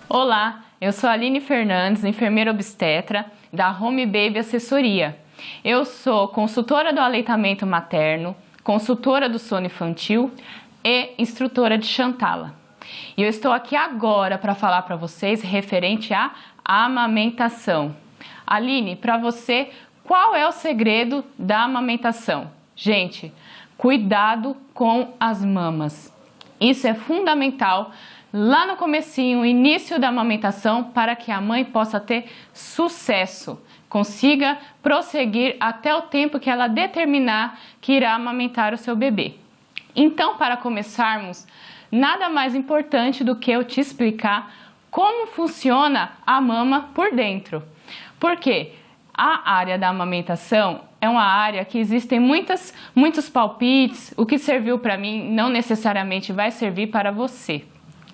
Olá, eu sou a Aline Fernandes, enfermeira obstetra da Home Baby Assessoria. Eu sou consultora do aleitamento materno, consultora do sono infantil e instrutora de Chantala. E eu estou aqui agora para falar para vocês referente à amamentação. Aline, para você, qual é o segredo da amamentação? Gente, cuidado com as mamas. Isso é fundamental lá no comecinho, início da amamentação, para que a mãe possa ter sucesso, consiga prosseguir até o tempo que ela determinar que irá amamentar o seu bebê. Então, para começarmos, nada mais importante do que eu te explicar como funciona a mama por dentro. Porque a área da amamentação é uma área que existem muitos palpites, o que serviu para mim não necessariamente vai servir para você.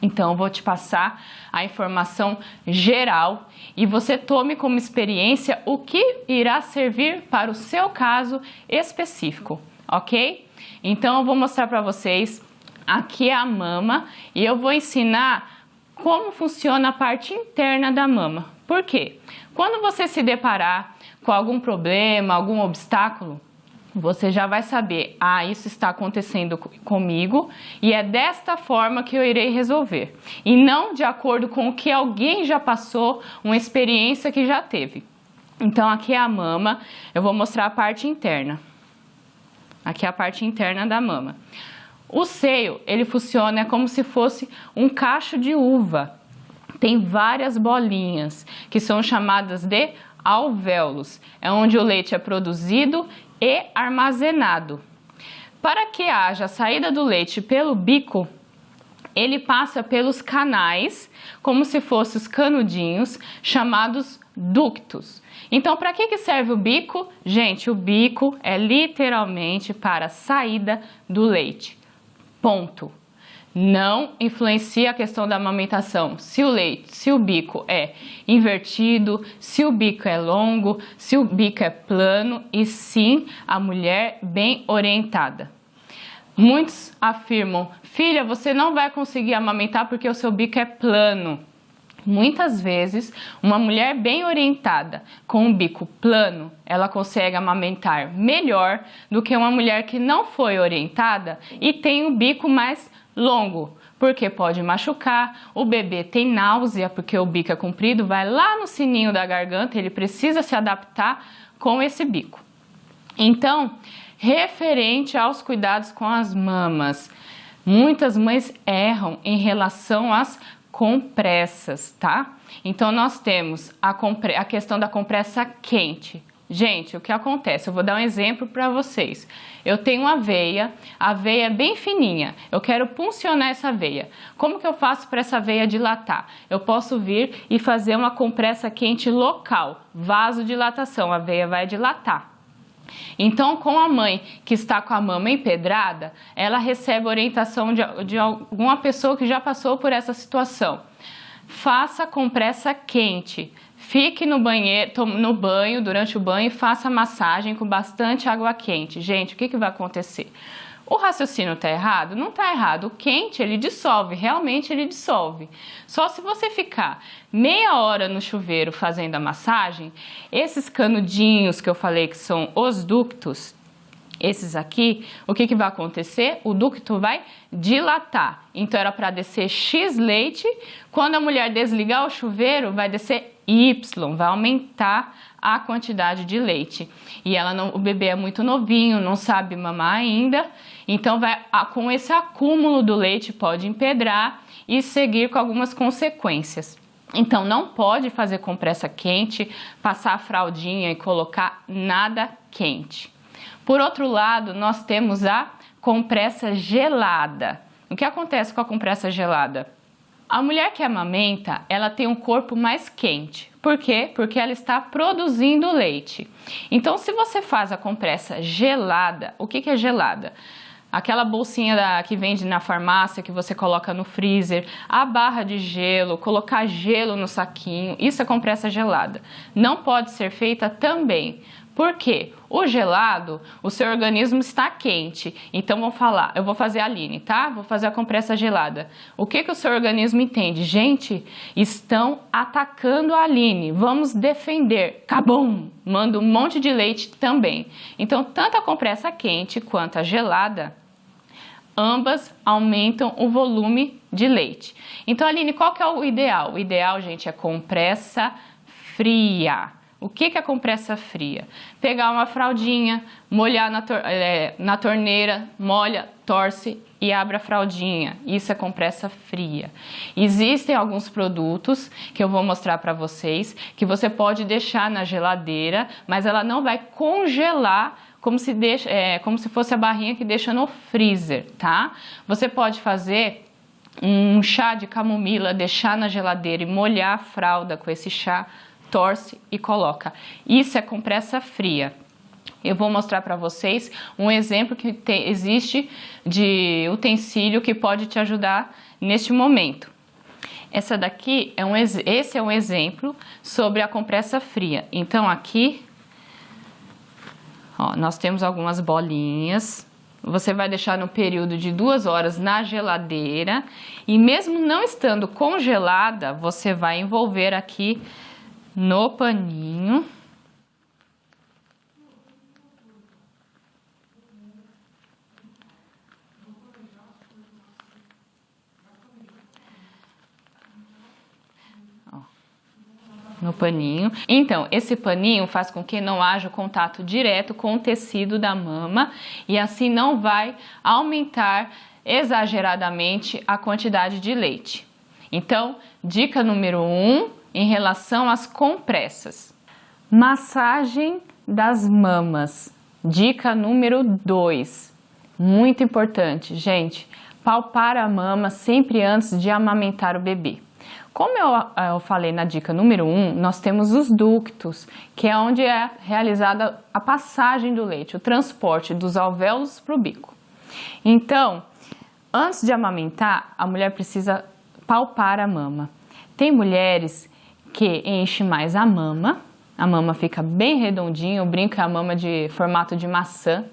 Então, eu vou te passar a informação geral e você tome como experiência o que irá servir para o seu caso específico, ok? Então, eu vou mostrar para vocês aqui a mama e eu vou ensinar como funciona a parte interna da mama. Por quê? Quando você se deparar com algum problema, algum obstáculo, você já vai saber, isso está acontecendo comigo e é desta forma que eu irei resolver. E não de acordo com o que alguém já passou, uma experiência que já teve. Então, aqui é a mama, eu vou mostrar a parte interna. Aqui é a parte interna da mama. O seio, ele funciona como se fosse um cacho de uva. Tem várias bolinhas, que são chamadas de alvéolos. É onde o leite é produzido e armazenado. Para que haja a saída do leite pelo bico, ele passa pelos canais, como se fossem os canudinhos, chamados ductos. Então, para que serve o bico? Gente, o bico é literalmente para a saída do leite. Ponto. Não influencia a questão da amamentação, se o bico é invertido, se o bico é longo, se o bico é plano, e sim a mulher bem orientada. Muitos afirmam, filha, você não vai conseguir amamentar porque o seu bico é plano. Muitas vezes, uma mulher bem orientada, com um bico plano, ela consegue amamentar melhor do que uma mulher que não foi orientada e tem um bico mais longo, porque pode machucar, o bebê tem náusea, porque o bico é comprido, vai lá no sininho da garganta, ele precisa se adaptar com esse bico. Então, referente aos cuidados com as mamas, muitas mães erram em relação às compressas, tá? Então, nós temos a questão da compressa quente. Gente, o que acontece? Eu vou dar um exemplo para vocês. Eu tenho uma veia, a veia é bem fininha, eu quero puncionar essa veia. Como que eu faço para essa veia dilatar? Eu posso vir e fazer uma compressa quente local, vasodilatação, a veia vai dilatar. Então, com a mãe que está com a mama empedrada, ela recebe orientação de alguma pessoa que já passou por essa situação. Faça compressa quente. Fique no banho, durante o banho, e faça massagem com bastante água quente. Gente, o que vai acontecer? O raciocínio está errado? Não está errado. O quente, ele dissolve, realmente ele dissolve. Só se você ficar meia hora no chuveiro fazendo a massagem, esses canudinhos que eu falei que são os ductos, esses aqui, o que vai acontecer? O ducto vai dilatar. Então, era para descer X leite. Quando a mulher desligar o chuveiro, vai descer Y, vai aumentar a quantidade de leite. E o bebê é muito novinho, não sabe mamar ainda. Então, com esse acúmulo do leite, pode empedrar e seguir com algumas consequências. Então, não pode fazer compressa quente, passar a fraldinha e colocar nada quente. Por outro lado, nós temos a compressa gelada. O que acontece com a compressa gelada? A mulher que amamenta, ela tem um corpo mais quente. Por quê? Porque ela está produzindo leite. Então, se você faz a compressa gelada, o que é gelada? Aquela bolsinha que vende na farmácia, que você coloca no freezer, a barra de gelo, colocar gelo no saquinho, isso é compressa gelada. Não pode ser feita também. Por quê? O gelado, o seu organismo está quente. Então, eu vou fazer a Aline, tá? Vou fazer a compressa gelada. O que o seu organismo entende? Gente, estão atacando a Aline. Vamos defender. Cabum! Manda um monte de leite também. Então, tanto a compressa quente quanto a gelada, ambas aumentam o volume de leite. Então, Aline, qual que é o ideal? O ideal, gente, é compressa fria. O que é compressa fria? Pegar uma fraldinha, molhar na torneira, molha, torce e abre a fraldinha. Isso é compressa fria. Existem alguns produtos que eu vou mostrar para vocês que você pode deixar na geladeira, mas ela não vai congelar como se fosse a barrinha que deixa no freezer, tá? Você pode fazer um chá de camomila, deixar na geladeira e molhar a fralda com esse chá, torce e coloca. Isso é compressa fria. Eu vou mostrar para vocês um exemplo que existe de utensílio que pode te ajudar neste momento. Esse é um exemplo sobre a compressa fria. Então aqui, ó, nós temos algumas bolinhas. Você vai deixar no período de 2 horas na geladeira e mesmo não estando congelada, você vai envolver aqui no paninho. Ó, no paninho. Então, esse paninho faz com que não haja contato direto com o tecido da mama e assim não vai aumentar exageradamente a quantidade de leite. Então, dica número 1, em relação às compressas. Massagem das mamas. Dica número 2. Muito importante, gente. Palpar a mama sempre antes de amamentar o bebê. Como eu falei na dica número 1, nós temos os ductos, que é onde é realizada a passagem do leite, o transporte dos alvéolos para o bico. Então, antes de amamentar, a mulher precisa palpar a mama. Tem mulheres que enche mais a mama fica bem redondinha, eu brinco que é a mama de formato de maçã.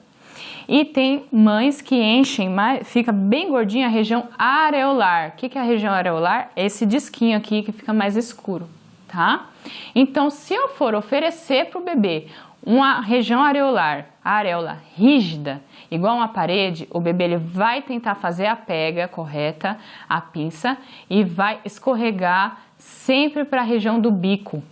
E tem mães que enchem mais, fica bem gordinha a região areolar. O que é a região areolar? É esse disquinho aqui que fica mais escuro, tá? Então, se eu for oferecer para o bebê uma região areolar, a areola rígida, igual uma parede, o bebê ele vai tentar fazer a pega correta, a pinça, e vai escorregar sempre para a região do bico.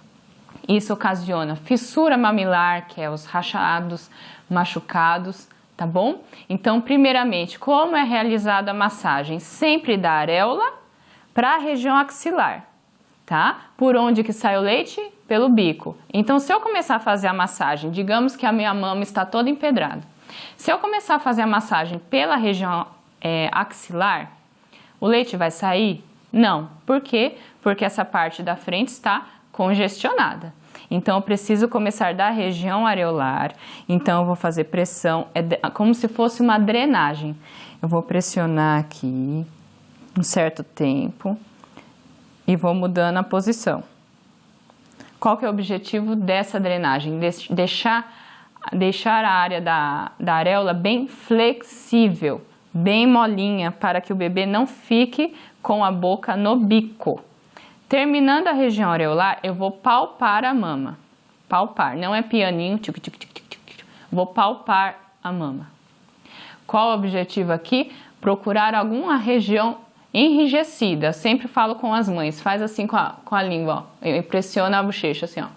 Isso ocasiona fissura mamilar, que é os rachados, machucados, tá bom? Então, primeiramente, como é realizada a massagem? Sempre da areola para a região axilar, tá? Por onde que sai o leite? Pelo bico. Então, se eu começar a fazer a massagem, digamos que a minha mama está toda empedrada. Se eu começar a fazer a massagem pela região axilar, o leite vai sair? Não. Por quê? Porque essa parte da frente está congestionada. Então, eu preciso começar da região areolar. Então, eu vou fazer pressão, como se fosse uma drenagem. Eu vou pressionar aqui um certo tempo e vou mudando a posição. Qual que é o objetivo dessa drenagem? Deixar a área da areola bem flexível, bem molinha, para que o bebê não fique com a boca no bico. Terminando a região areolar, eu vou palpar a mama. Palpar, não é pianinho, tic, tic, tic, tic, tic. Vou palpar a mama. Qual o objetivo aqui? Procurar alguma região enrijecida. Eu sempre falo com as mães, faz assim com a língua, ó. Pressiona a bochecha assim, ó.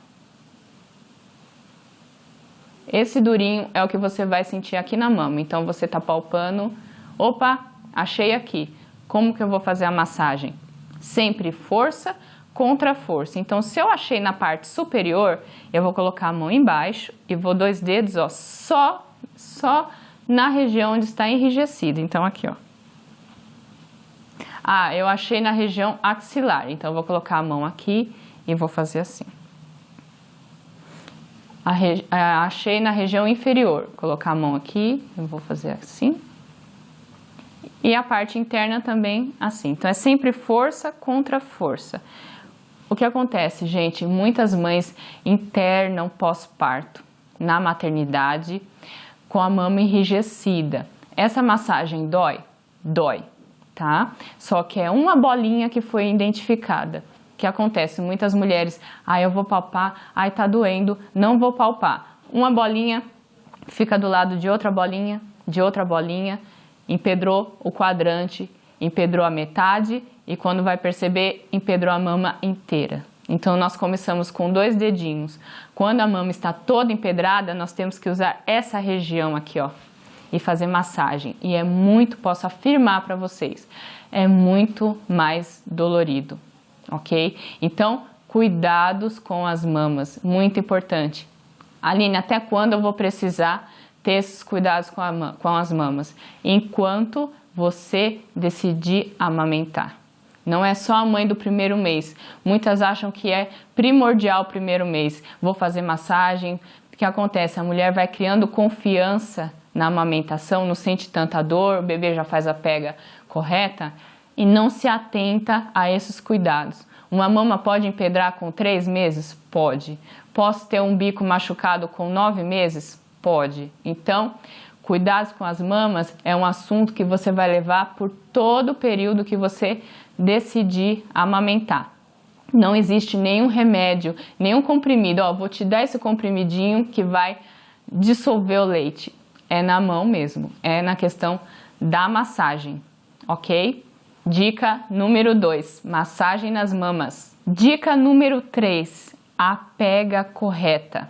Esse durinho é o que você vai sentir aqui na mama. Então, você tá palpando. Opa, achei aqui. Como que eu vou fazer a massagem? Sempre força contra força. Então, se eu achei na parte superior, eu vou colocar a mão embaixo e vou 2 dedos, ó, só na região onde está enrijecido. Então, aqui, ó. Ah, eu achei na região axilar. Então, eu vou colocar a mão aqui e vou fazer assim. Achei na região inferior. Colocar a mão aqui, eu vou fazer assim. E a parte interna também assim. Então, é sempre força contra força. O que acontece, gente? Muitas mães internam pós-parto. na maternidade com a mama enrijecida. Essa massagem dói? Dói, tá? Só que é uma bolinha que foi identificada. O que acontece? Muitas mulheres, eu vou palpar, tá doendo, não vou palpar. Uma bolinha fica do lado de outra bolinha, empedrou o quadrante, empedrou a metade e quando vai perceber, empedrou a mama inteira. Então, nós começamos com 2 dedinhos. Quando a mama está toda empedrada, nós temos que usar essa região aqui, ó, e fazer massagem. E posso afirmar para vocês, é muito mais dolorido, ok? Então, cuidados com as mamas, muito importante. Aline, até quando eu vou precisar ter esses cuidados com as mamas? Enquanto você decidir amamentar. Não é só a mãe do primeiro mês. Muitas acham que é primordial o primeiro mês. Vou fazer massagem. O que acontece? A mulher vai criando confiança na amamentação, não sente tanta dor, o bebê já faz a pega correta e não se atenta a esses cuidados. Uma mama pode empedrar com 3 meses? Pode. Posso ter um bico machucado com 9 meses? Pode. Então, cuidados com as mamas é um assunto que você vai levar por todo o período que você decidir amamentar. Não existe nenhum remédio, nenhum comprimido. Vou te dar esse comprimidinho que vai dissolver o leite. É na mão mesmo, é na questão da massagem, ok? Dica número 2, massagem nas mamas. Dica número 3, a pega correta.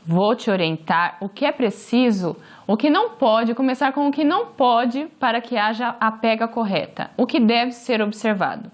Vou te orientar o que é preciso, o que não pode, começar com o que não pode para que haja a pega correta, o que deve ser observado.